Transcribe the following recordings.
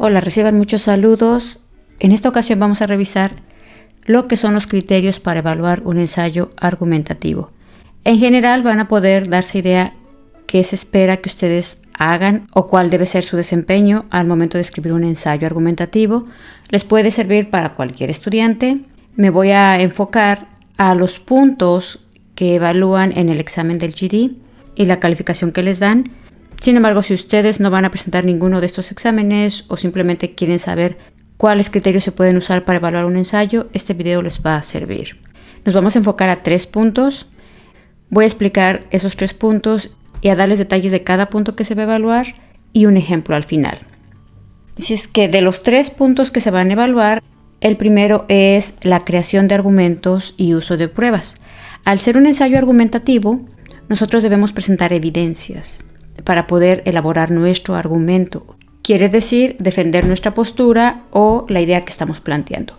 Hola, reciban muchos saludos. En esta ocasión vamos a revisar lo que son los criterios para evaluar un ensayo argumentativo. En general van a poder darse idea qué se espera que ustedes hagan o cuál debe ser su desempeño al momento de escribir un ensayo argumentativo. Les puede servir para cualquier estudiante. Me voy a enfocar a los puntos que evalúan en el examen del GD y la calificación que les dan. Sin embargo, si ustedes no van a presentar ninguno de estos exámenes o simplemente quieren saber cuáles criterios se pueden usar para evaluar un ensayo, este video les va a servir. Nos vamos a enfocar a 3 puntos. Voy a explicar esos 3 puntos y a darles detalles de cada punto que se va a evaluar y un ejemplo al final. Si es que de los 3 puntos que se van a evaluar, el primero es la creación de argumentos y uso de pruebas. Al ser un ensayo argumentativo, nosotros debemos presentar evidencias para poder elaborar nuestro argumento. Quiere decir defender nuestra postura o la idea que estamos planteando.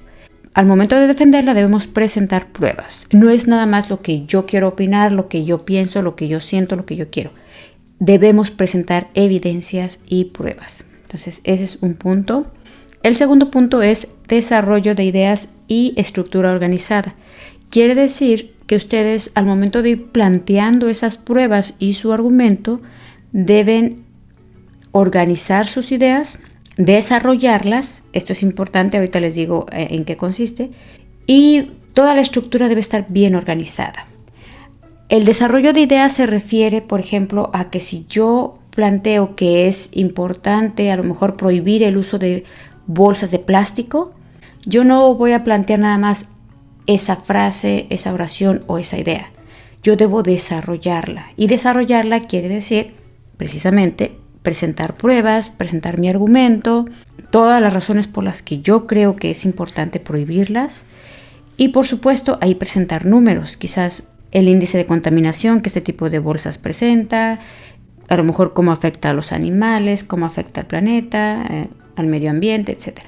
Al momento de defenderla debemos presentar pruebas. No es nada más lo que yo quiero opinar, lo que yo pienso, lo que yo siento, lo que yo quiero. Debemos presentar evidencias y pruebas. Entonces ese es un punto. El segundo punto es desarrollo de ideas y estructura organizada. Quiere decir que ustedes al momento de ir planteando esas pruebas y su argumento deben organizar sus ideas, desarrollarlas, esto es importante, ahorita les digo en qué consiste, y toda la estructura debe estar bien organizada. El desarrollo de ideas se refiere, por ejemplo, a que si yo planteo que es importante a lo mejor prohibir el uso de bolsas de plástico, yo no voy a plantear nada más esa frase, esa oración o esa idea. Yo debo desarrollarla, y desarrollarla quiere decir precisamente presentar pruebas, presentar mi argumento, todas las razones por las que yo creo que es importante prohibirlas y por supuesto ahí presentar números, quizás el índice de contaminación que este tipo de bolsas presenta, a lo mejor cómo afecta a los animales, cómo afecta al planeta, al medio ambiente, etc.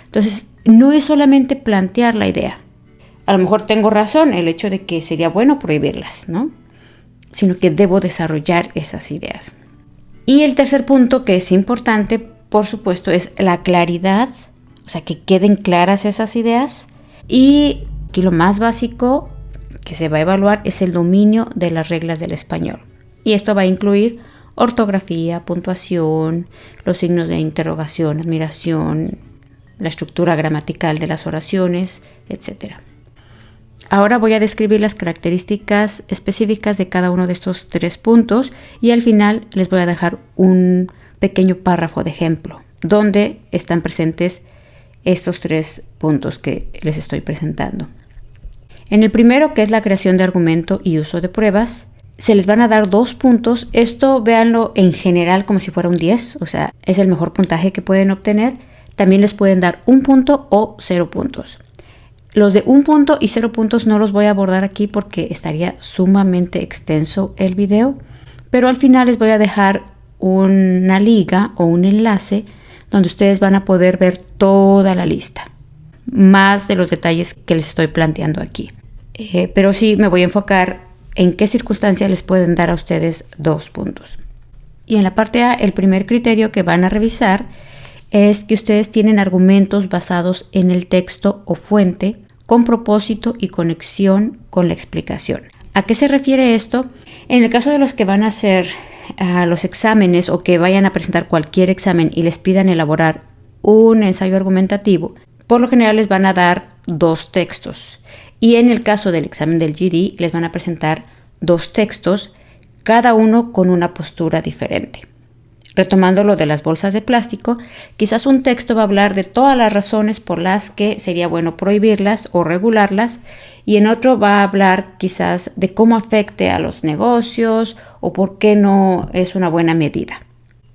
Entonces no es solamente plantear la idea, a lo mejor tengo razón el hecho de que sería bueno prohibirlas, ¿no? Sino que debo desarrollar esas ideas. Y el tercer punto que es importante, por supuesto, es la claridad, o sea, que queden claras esas ideas. Y aquí lo más básico que se va a evaluar es el dominio de las reglas del español. Y esto va a incluir ortografía, puntuación, los signos de interrogación, admiración, la estructura gramatical de las oraciones, etc. Ahora voy a describir las características específicas de cada uno de estos 3 puntos y al final les voy a dejar un pequeño párrafo de ejemplo donde están presentes estos 3 puntos que les estoy presentando. En el primero, que es la creación de argumento y uso de pruebas, se les van a dar 2 puntos. Esto véanlo en general como si fuera un 10, o sea, es el mejor puntaje que pueden obtener. También les pueden dar 1 punto o 0 puntos. Los de 1 punto y 0 puntos no los voy a abordar aquí porque estaría sumamente extenso el video, pero al final les voy a dejar una liga o un enlace donde ustedes van a poder ver toda la lista, más de los detalles que les estoy planteando aquí. Pero sí me voy a enfocar en qué circunstancias les pueden dar a ustedes 2 puntos. Y en la parte A, el primer criterio que van a revisar es que ustedes tienen argumentos basados en el texto o fuente con propósito y conexión con la explicación. ¿A qué se refiere esto? En el caso de los que van a hacer los exámenes o que vayan a presentar cualquier examen y les pidan elaborar un ensayo argumentativo, por lo general les van a dar 2 textos. Y en el caso del examen del GD les van a presentar 2 textos, cada uno con una postura diferente. Retomando lo de las bolsas de plástico, quizás un texto va a hablar de todas las razones por las que sería bueno prohibirlas o regularlas, y en otro va a hablar quizás de cómo afecte a los negocios o por qué no es una buena medida.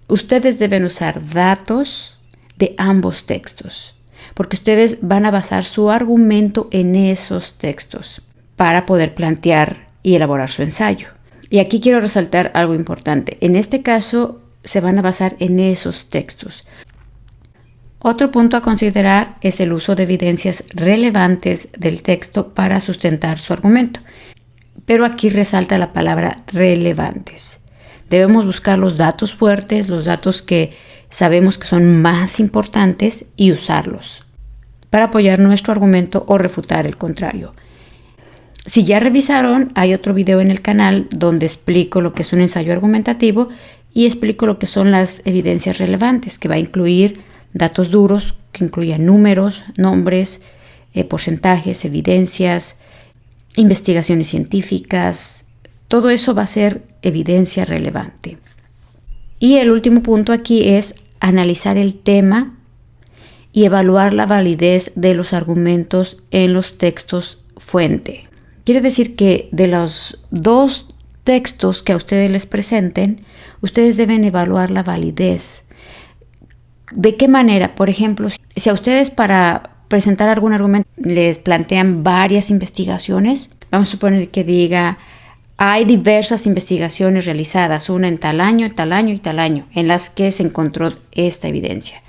Ustedes deben usar datos de ambos textos, porque ustedes van a basar su argumento en esos textos para poder plantear y elaborar su ensayo. Y aquí quiero resaltar algo importante. En este caso, se van a basar en esos textos. Otro punto a considerar es el uso de evidencias relevantes del texto para sustentar su argumento. Pero aquí resalta la palabra relevantes. Debemos buscar los datos fuertes, los datos que sabemos que son más importantes y usarlos para apoyar nuestro argumento o refutar el contrario. Si ya revisaron, hay otro video en el canal donde explico lo que es un ensayo argumentativo y explico lo que son las evidencias relevantes, que va a incluir datos duros, que incluyan números, nombres, porcentajes, evidencias, investigaciones científicas. Todo eso va a ser evidencia relevante. Y el último punto aquí es analizar el tema y evaluar la validez de los argumentos en los textos fuente. Quiere decir que de los 2 textos que a ustedes les presenten, ustedes deben evaluar la validez. ¿De qué manera? Por ejemplo, si a ustedes para presentar algún argumento les plantean varias investigaciones, vamos a suponer que diga, hay diversas investigaciones realizadas, una en tal año, tal año y tal año, en las que se encontró esta evidencia.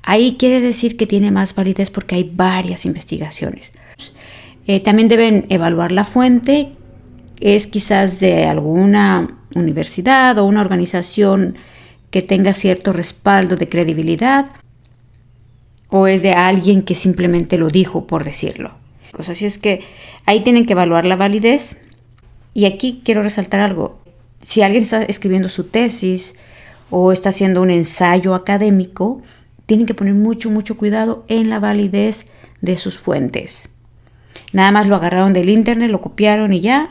Ahí quiere decir que tiene más validez porque hay varias investigaciones. También deben evaluar la fuente, es quizás de alguna universidad o una organización que tenga cierto respaldo de credibilidad, o es de alguien que simplemente lo dijo por decirlo. Así es que ahí tienen que evaluar la validez. Y aquí quiero resaltar algo. Si alguien está escribiendo su tesis o está haciendo un ensayo académico, tienen que poner mucho cuidado en la validez de sus fuentes. Nada más lo agarraron del internet, lo copiaron y ya.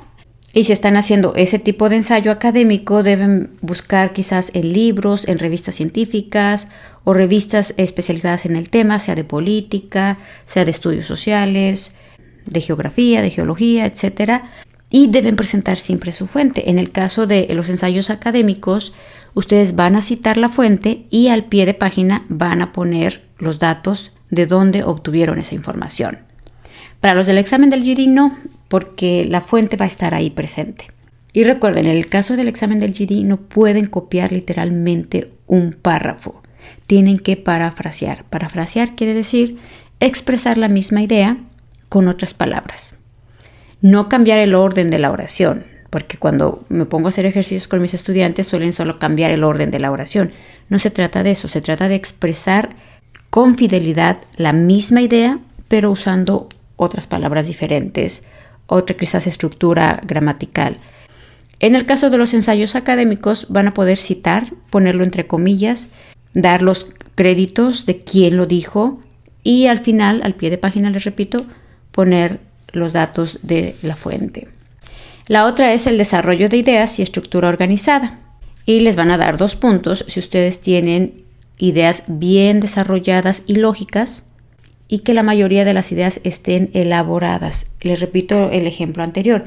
Y si están haciendo ese tipo de ensayo académico, deben buscar quizás en libros, en revistas científicas o revistas especializadas en el tema, sea de política, sea de estudios sociales, de geografía, de geología, etc. Y deben presentar siempre su fuente. En el caso de los ensayos académicos, ustedes van a citar la fuente y al pie de página van a poner los datos de dónde obtuvieron esa información. Para los del examen del GD no, porque la fuente va a estar ahí presente. Y recuerden, en el caso del examen del GD no pueden copiar literalmente un párrafo. Tienen que parafrasear. Parafrasear quiere decir expresar la misma idea con otras palabras. No cambiar el orden de la oración, porque cuando me pongo a hacer ejercicios con mis estudiantes suelen solo cambiar el orden de la oración. No se trata de eso, se trata de expresar con fidelidad la misma idea, pero usando otras palabras diferentes, otra quizás estructura gramatical. En el caso de los ensayos académicos van a poder citar, ponerlo entre comillas, dar los créditos de quién lo dijo y al final, al pie de página, les repito, poner los datos de la fuente. La otra es el desarrollo de ideas y estructura organizada. Y les van a dar 2 puntos si ustedes tienen ideas bien desarrolladas y lógicas y que la mayoría de las ideas estén elaboradas. Les repito el ejemplo anterior.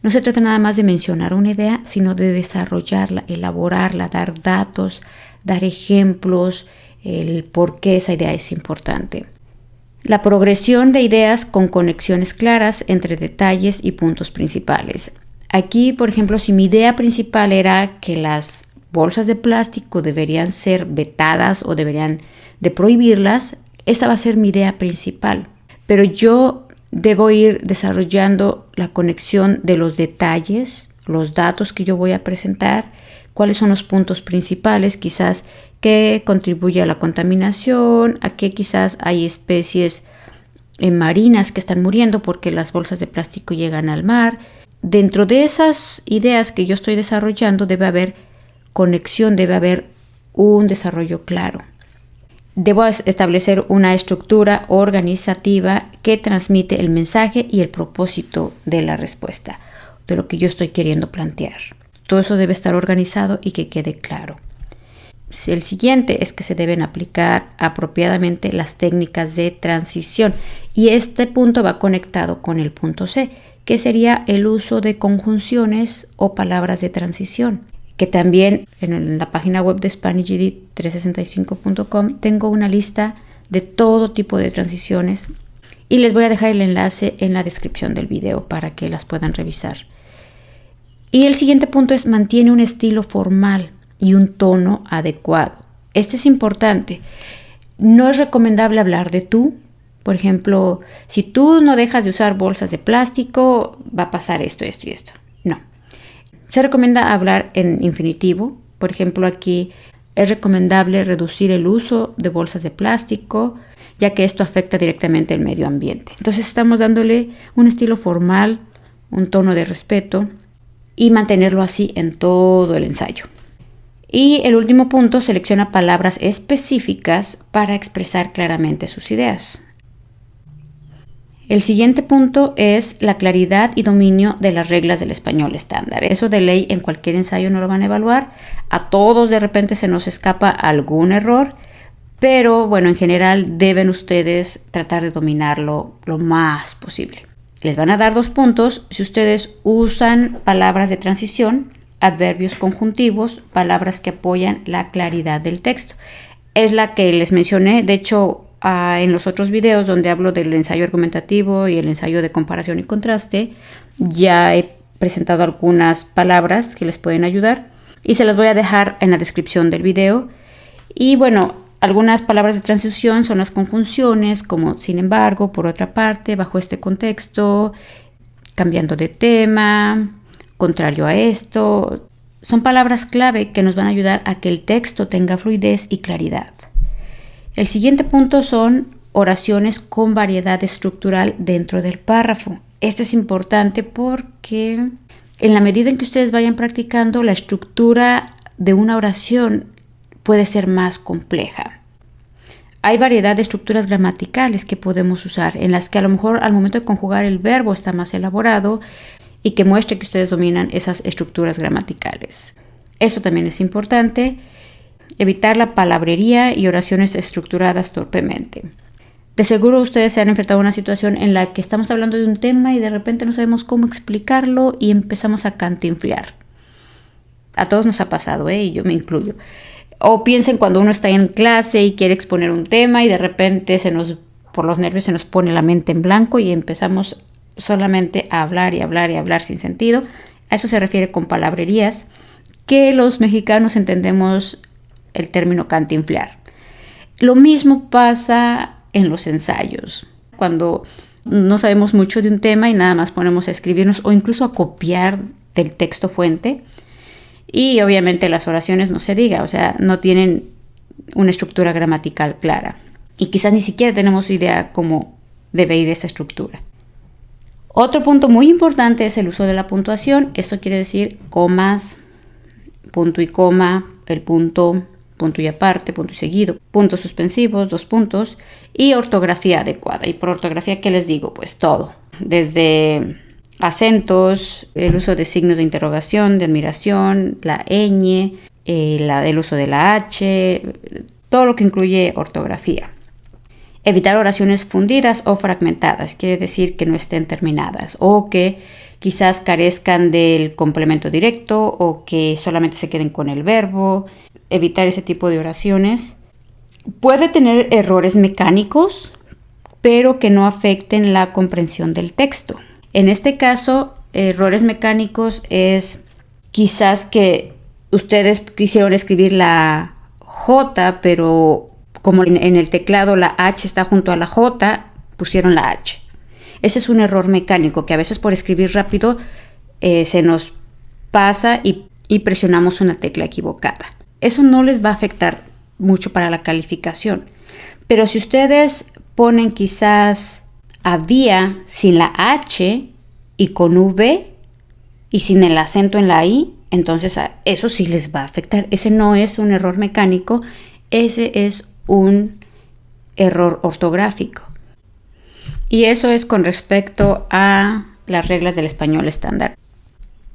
No se trata nada más de mencionar una idea, sino de desarrollarla, elaborarla, dar datos, dar ejemplos, el por qué esa idea es importante. La progresión de ideas con conexiones claras entre detalles y puntos principales. Aquí, por ejemplo, si mi idea principal era que las bolsas de plástico deberían ser vetadas o deberían de prohibirlas, esa va a ser mi idea principal. Pero yo debo ir desarrollando la conexión de los detalles, los datos que yo voy a presentar, cuáles son los puntos principales, quizás qué contribuye a la contaminación, a qué quizás hay especies marinas que están muriendo porque las bolsas de plástico llegan al mar. Dentro de esas ideas que yo estoy desarrollando debe haber conexión, debe haber un desarrollo claro. Debo establecer una estructura organizativa que transmite el mensaje y el propósito de la respuesta, de lo que yo estoy queriendo plantear. Todo eso debe estar organizado y que quede claro. El siguiente es que se deben aplicar apropiadamente las técnicas de transición y este punto va conectado con el punto C, que sería el uso de conjunciones o palabras de transición, que también en la página web de SpanishGD365.com tengo una lista de todo tipo de transiciones y les voy a dejar el enlace en la descripción del video para que las puedan revisar. Y el siguiente punto es mantiene un estilo formal y un tono adecuado. Este es importante. No es recomendable hablar de tú. Por ejemplo, si tú no dejas de usar bolsas de plástico, va a pasar esto, esto y esto. No. Se recomienda hablar en infinitivo. Por ejemplo, aquí es recomendable reducir el uso de bolsas de plástico, ya que esto afecta directamente el medio ambiente. Entonces estamos dándole un estilo formal, un tono de respeto y mantenerlo así en todo el ensayo. Y el último punto, selecciona palabras específicas para expresar claramente sus ideas. El siguiente punto es la claridad y dominio de las reglas del español estándar. Eso de ley en cualquier ensayo no lo van a evaluar. A todos de repente se nos escapa algún error, pero bueno, en general deben ustedes tratar de dominarlo lo más posible. Les van a dar 2 puntos si ustedes usan palabras de transición, adverbios conjuntivos, palabras que apoyan la claridad del texto. Es la que les mencioné, de hecho, en los otros videos donde hablo del ensayo argumentativo y el ensayo de comparación y contraste, ya he presentado algunas palabras que les pueden ayudar y se las voy a dejar en la descripción del video. Y bueno, algunas palabras de transición son las conjunciones como sin embargo, por otra parte, bajo este contexto, cambiando de tema, contrario a esto. Son palabras clave que nos van a ayudar a que el texto tenga fluidez y claridad. El siguiente punto son oraciones con variedad estructural dentro del párrafo. Este es importante porque en la medida en que ustedes vayan practicando, la estructura de una oración puede ser más compleja. Hay variedad de estructuras gramaticales que podemos usar, en las que a lo mejor al momento de conjugar el verbo está más elaborado y que muestre que ustedes dominan esas estructuras gramaticales. Eso también es importante. Evitar la palabrería y oraciones estructuradas torpemente. De seguro ustedes se han enfrentado a una situación en la que estamos hablando de un tema y de repente no sabemos cómo explicarlo y empezamos a cantinflear. A todos nos ha pasado, y yo me incluyo. O piensen cuando uno está en clase y quiere exponer un tema y de repente por los nervios se nos pone la mente en blanco y empezamos solamente a hablar y hablar y hablar sin sentido. A eso se refiere con palabrerías, que los mexicanos entendemos el término cantinflear. Lo mismo pasa en los ensayos. Cuando no sabemos mucho de un tema y nada más ponemos a escribirnos o incluso a copiar del texto fuente. Y obviamente las oraciones no se diga, o sea, no tienen una estructura gramatical clara. Y quizás ni siquiera tenemos idea cómo debe ir esa estructura. Otro punto muy importante es el uso de la puntuación. Esto quiere decir comas, punto y coma, el punto y aparte, punto y seguido, puntos suspensivos, 2 puntos y ortografía adecuada. Y por ortografía, ¿qué les digo? Pues todo, desde acentos, el uso de signos de interrogación, de admiración, la ñ, el uso de la h, todo lo que incluye ortografía. Evitar oraciones fundidas o fragmentadas, quiere decir que no estén terminadas o que quizás carezcan del complemento directo o que solamente se queden con el verbo. Evitar ese tipo de oraciones. Puede tener errores mecánicos, pero que no afecten la comprensión del texto. En este caso, errores mecánicos es quizás que ustedes quisieron escribir la J, pero como en el teclado la H está junto a la J, pusieron la H. Ese es un error mecánico que a veces por escribir rápido se nos pasa y presionamos una tecla equivocada. Eso no les va a afectar mucho para la calificación. Pero si ustedes ponen quizás había sin la H y con V y sin el acento en la I, entonces eso sí les va a afectar. Ese no es un error mecánico, ese es un error ortográfico. Y eso es con respecto a las reglas del español estándar.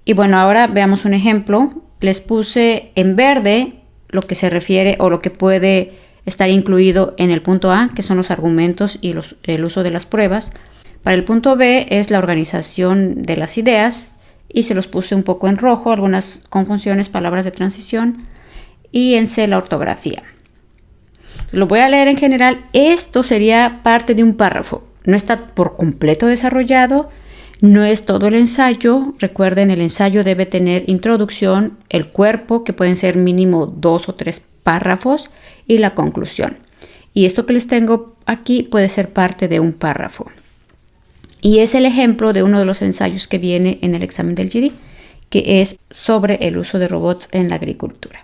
Y bueno, ahora veamos un ejemplo. Les puse en verde lo que se refiere o lo que puede estar incluido en el punto A, que son los argumentos y el uso de las pruebas. Para el punto B es la organización de las ideas y se los puse un poco en rojo, algunas conjunciones, palabras de transición, y en C la ortografía. Lo voy a leer en general. Esto sería parte de un párrafo. No está por completo desarrollado. No es todo el ensayo. Recuerden, el ensayo debe tener introducción, el cuerpo, que pueden ser mínimo 2 o 3 párrafos, y la conclusión. Y esto que les tengo aquí puede ser parte de un párrafo. Y es el ejemplo de uno de los ensayos que viene en el examen del GD, que es sobre el uso de robots en la agricultura.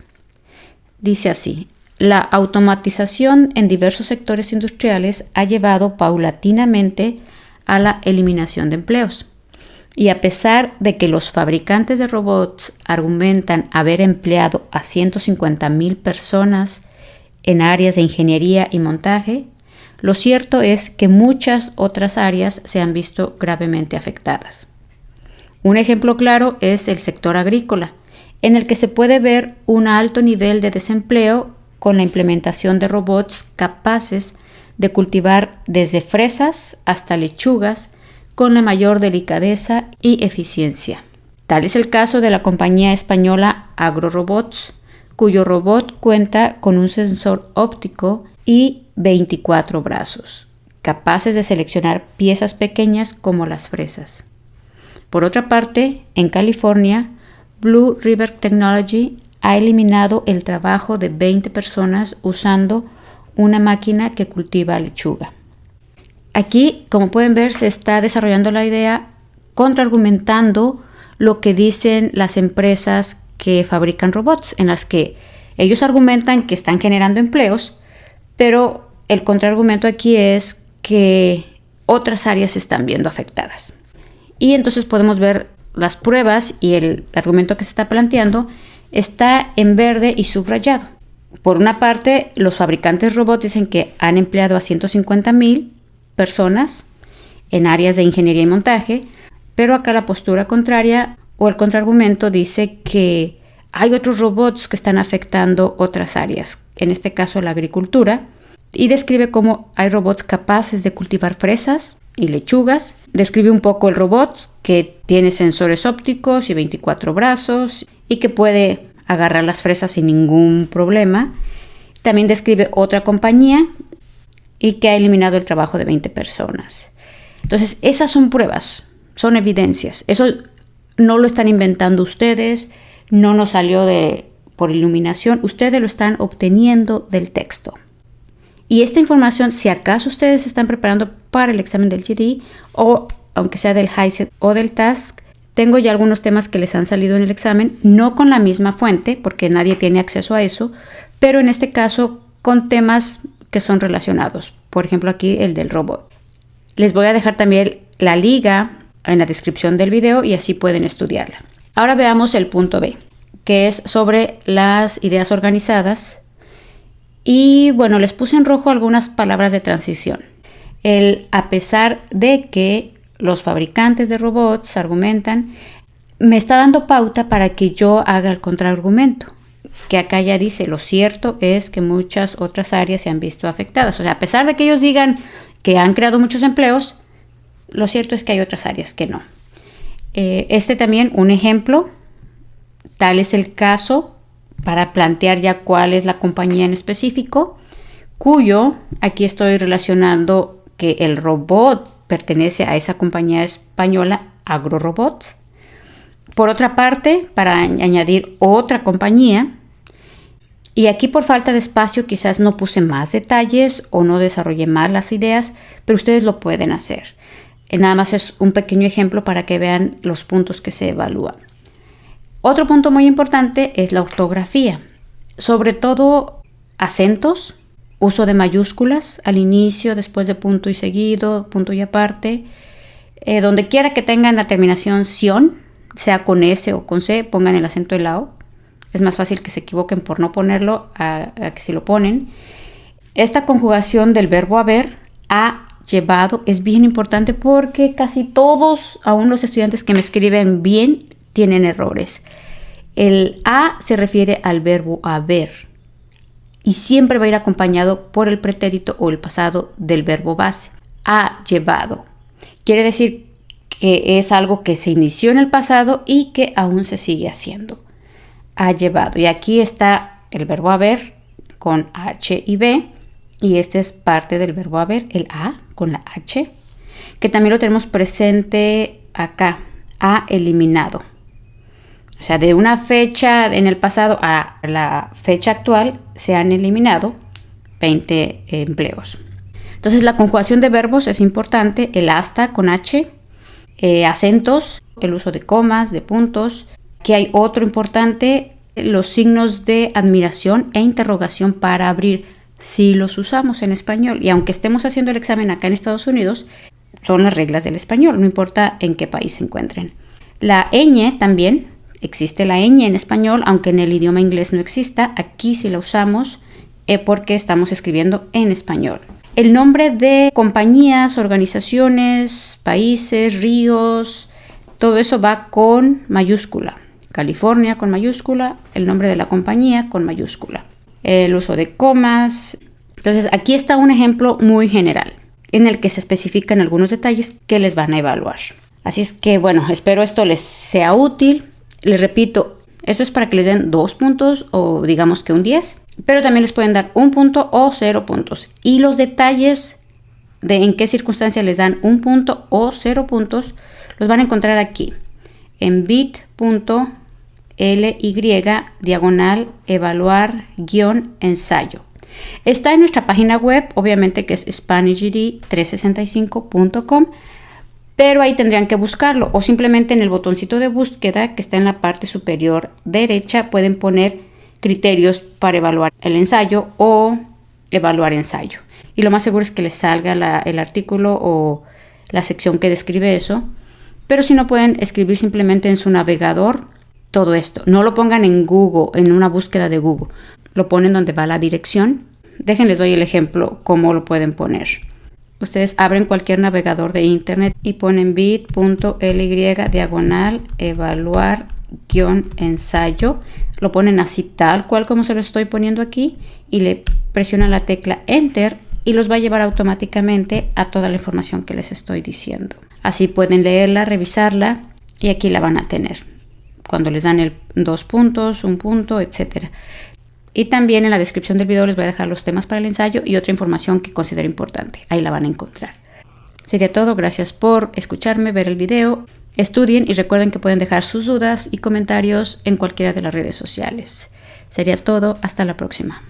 dice así: la automatización en diversos sectores industriales ha llevado paulatinamente a la eliminación de empleos. Y a pesar de que los fabricantes de robots argumentan haber empleado a 150,000 personas en áreas de ingeniería y montaje, lo cierto es que muchas otras áreas se han visto gravemente afectadas. Un ejemplo claro es el sector agrícola, en el que se puede ver un alto nivel de desempleo con la implementación de robots capaces de cultivar desde fresas hasta lechugas con la mayor delicadeza y eficiencia. Tal es el caso de la compañía española AgroRobots, cuyo robot cuenta con un sensor óptico y 24 brazos, capaces de seleccionar piezas pequeñas como las fresas. Por otra parte, en California, Blue River Technology ha eliminado el trabajo de 20 personas usando una máquina que cultiva lechuga. Aquí, como pueden ver, se está desarrollando la idea contraargumentando lo que dicen las empresas que fabrican robots, en las que ellos argumentan que están generando empleos, pero el contraargumento aquí es que otras áreas se están viendo afectadas. Y entonces podemos ver las pruebas y el argumento que se está planteando está en verde y subrayado. Por una parte, los fabricantes robots dicen que han empleado a 150,000 personas en áreas de ingeniería y montaje, pero acá la postura contraria o el contraargumento dice que hay otros robots que están afectando otras áreas, en este caso la agricultura, y describe cómo hay robots capaces de cultivar fresas y lechugas. Describe un poco el robot que tiene sensores ópticos y 24 brazos y que puede agarrar las fresas sin ningún problema. También describe otra compañía y que ha eliminado el trabajo de 20 personas. Entonces, esas son pruebas, son evidencias. Eso no lo están inventando ustedes, no nos salió por iluminación, ustedes lo están obteniendo del texto. Y esta información, si acaso ustedes se están preparando para el examen del GD o aunque sea del HiSET o del TASC, tengo ya algunos temas que les han salido en el examen, no con la misma fuente, porque nadie tiene acceso a eso, pero en este caso con temas que son relacionados. Por ejemplo, aquí el del robot. Les voy a dejar también la liga en la descripción del video y así pueden estudiarla. Ahora veamos el punto B, que es sobre las ideas organizadas. Y bueno, les puse en rojo algunas palabras de transición. A pesar de que los fabricantes de robots argumentan, me está dando pauta para que yo haga el contraargumento, que acá ya dice, lo cierto es que muchas otras áreas se han visto afectadas. O sea, a pesar de que ellos digan que han creado muchos empleos, lo cierto es que hay otras áreas que no. También un ejemplo, tal es el caso para plantear ya cuál es la compañía en específico, cuyo aquí estoy relacionando que el robot pertenece a esa compañía española AgroRobots. Por otra parte, para añadir otra compañía, y aquí por falta de espacio quizás no puse más detalles o no desarrollé más las ideas, pero ustedes lo pueden hacer. Nada más es un pequeño ejemplo para que vean los puntos que se evalúan. Otro punto muy importante es la ortografía, sobre todo acentos, uso de mayúsculas al inicio, después de punto y seguido, punto y aparte. Donde quiera que tengan la terminación ción, sea con S o con C, pongan el acento de lao. Es más fácil que se equivoquen por no ponerlo a que si lo ponen. Esta conjugación del verbo haber, ha llevado, es bien importante porque casi todos, aún los estudiantes que me escriben bien, tienen errores. El a se refiere al verbo haber y siempre va a ir acompañado por el pretérito o el pasado del verbo base. Ha llevado. Quiere decir que es algo que se inició en el pasado y que aún se sigue haciendo. Ha llevado. Y aquí está el verbo haber con H y B. Y este es parte del verbo haber, el a con la H, que también lo tenemos presente acá. Ha eliminado. O sea, de una fecha en el pasado a la fecha actual se han eliminado 20 empleos. Entonces la conjugación de verbos es importante, el hasta con H, acentos, el uso de comas, de puntos. Aquí hay otro importante, los signos de admiración e interrogación para abrir, si los usamos en español. Y aunque estemos haciendo el examen acá en Estados Unidos, son las reglas del español, no importa en qué país se encuentren. La ñ también, existe la ñ en español, aunque en el idioma inglés no exista. Aquí sí la usamos porque estamos escribiendo en español. El nombre de compañías, organizaciones, países, ríos, todo eso va con mayúscula. California con mayúscula, el nombre de la compañía con mayúscula. El uso de comas. Entonces aquí está un ejemplo muy general en el que se especifican algunos detalles que les van a evaluar. Así es que bueno, espero esto les sea útil. Les repito, esto es para que les den 2 puntos o digamos que un 10, pero también les pueden dar 1 punto o 0 puntos. Y los detalles de en qué circunstancias les dan 1 punto o 0 puntos los van a encontrar aquí en bit.ly/evaluar-ensayo. Está en nuestra página web, obviamente que es SpanishGD365.com, pero ahí tendrían que buscarlo o simplemente en el botoncito de búsqueda que está en la parte superior derecha pueden poner criterios para evaluar el ensayo o evaluar ensayo. Y lo más seguro es que les salga el artículo o la sección que describe eso. Pero si no, pueden escribir simplemente en su navegador todo esto. No lo pongan en Google, en una búsqueda de Google. Lo ponen donde va la dirección. Déjenles doy el ejemplo cómo lo pueden poner. Ustedes abren cualquier navegador de internet y ponen bit.ly/evaluar-ensayo. Lo ponen así tal cual como se lo estoy poniendo aquí y le presionan la tecla Enter y los va a llevar automáticamente a toda la información que les estoy diciendo. Así pueden leerla, revisarla y aquí la van a tener. Cuando les dan 2 puntos, 1 punto, etc. Y también en la descripción del video les voy a dejar los temas para el ensayo y otra información que considero importante. Ahí la van a encontrar. Sería todo. Gracias por escucharme, ver el video. Estudien y recuerden que pueden dejar sus dudas y comentarios en cualquiera de las redes sociales. Sería todo. Hasta la próxima.